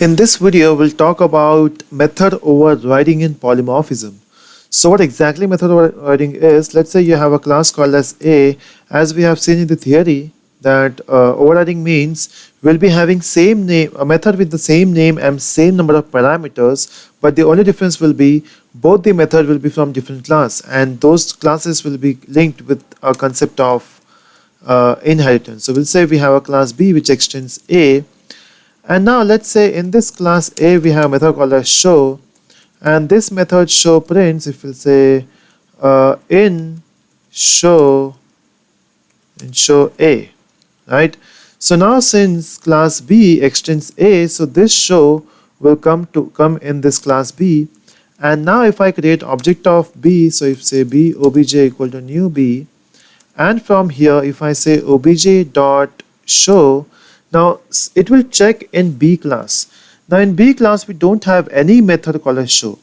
In this video, we'll talk about method overriding in polymorphism. So what exactly method overriding is, let's say you have a class called as A. As we have seen in the theory that overriding means we'll be having same name, a method with the same name and same number of parameters, but the only difference will be both the method will be from different class, and those classes will be linked with a concept of inheritance. So we'll say we have a class B which extends A. And now let's say in this class A we have a method called as show, and this method show prints, if we'll say in show A, right? So now since class B extends A, so this show will come in this class B. And now if I create object of B, so if say B obj equal to new B, and from here if I say obj dot show, now it will check in B class. Now in B class we don't have any method called as show.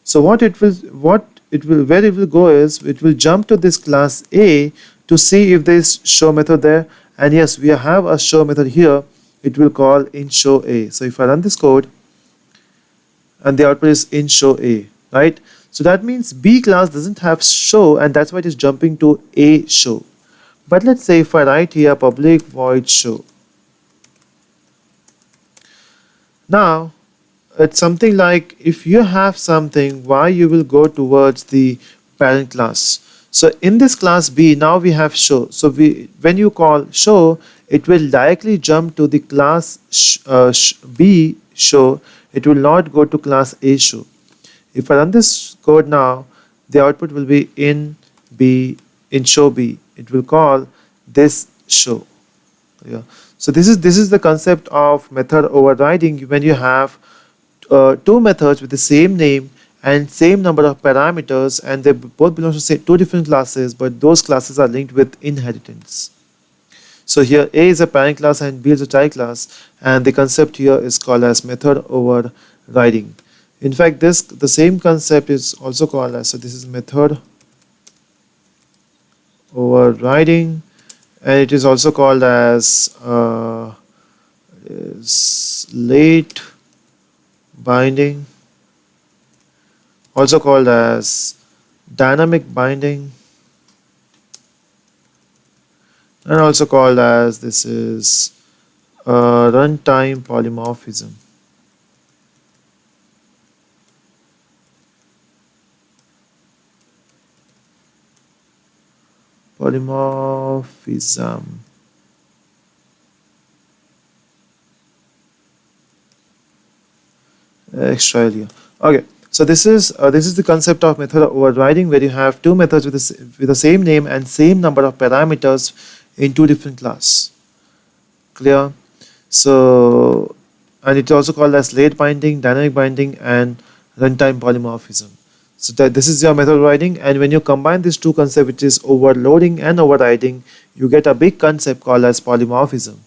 So where it will go is it will jump to this class A to see if there is show method there, and yes, we have a show method here. It will call in show A. So if I run this code and the output is in show A, right? So that means B class doesn't have show, and that's why it is jumping to A show. But let's say if I write here public void show. Now it's something like if you have something, why you will go towards the parent class. So in this class B now we have show. So when you call show, it will directly jump to the class B show. It will not go to class A show. If I run this code now, the output will be in show B. It will call this show. Yeah. So this is the concept of method overriding when you have two methods with the same name and same number of parameters, and they both belong to say two different classes, but those classes are linked with inheritance. So here A is a parent class and B is a child class, and the concept here is called as method overriding. In fact, the same concept is also called as, so this is method overriding, and it is also called as late binding, also called as dynamic binding, and also called as this is runtime polymorphism. Polymorphism. Extra here. Okay, so this is the concept of method overriding, where you have two methods with the same name and same number of parameters in two different classes. Clear? So, and it's also called as late binding, dynamic binding, and runtime polymorphism. So this is your method overriding, and when you combine these two concepts, which is overloading and overriding, you get a big concept called as polymorphism.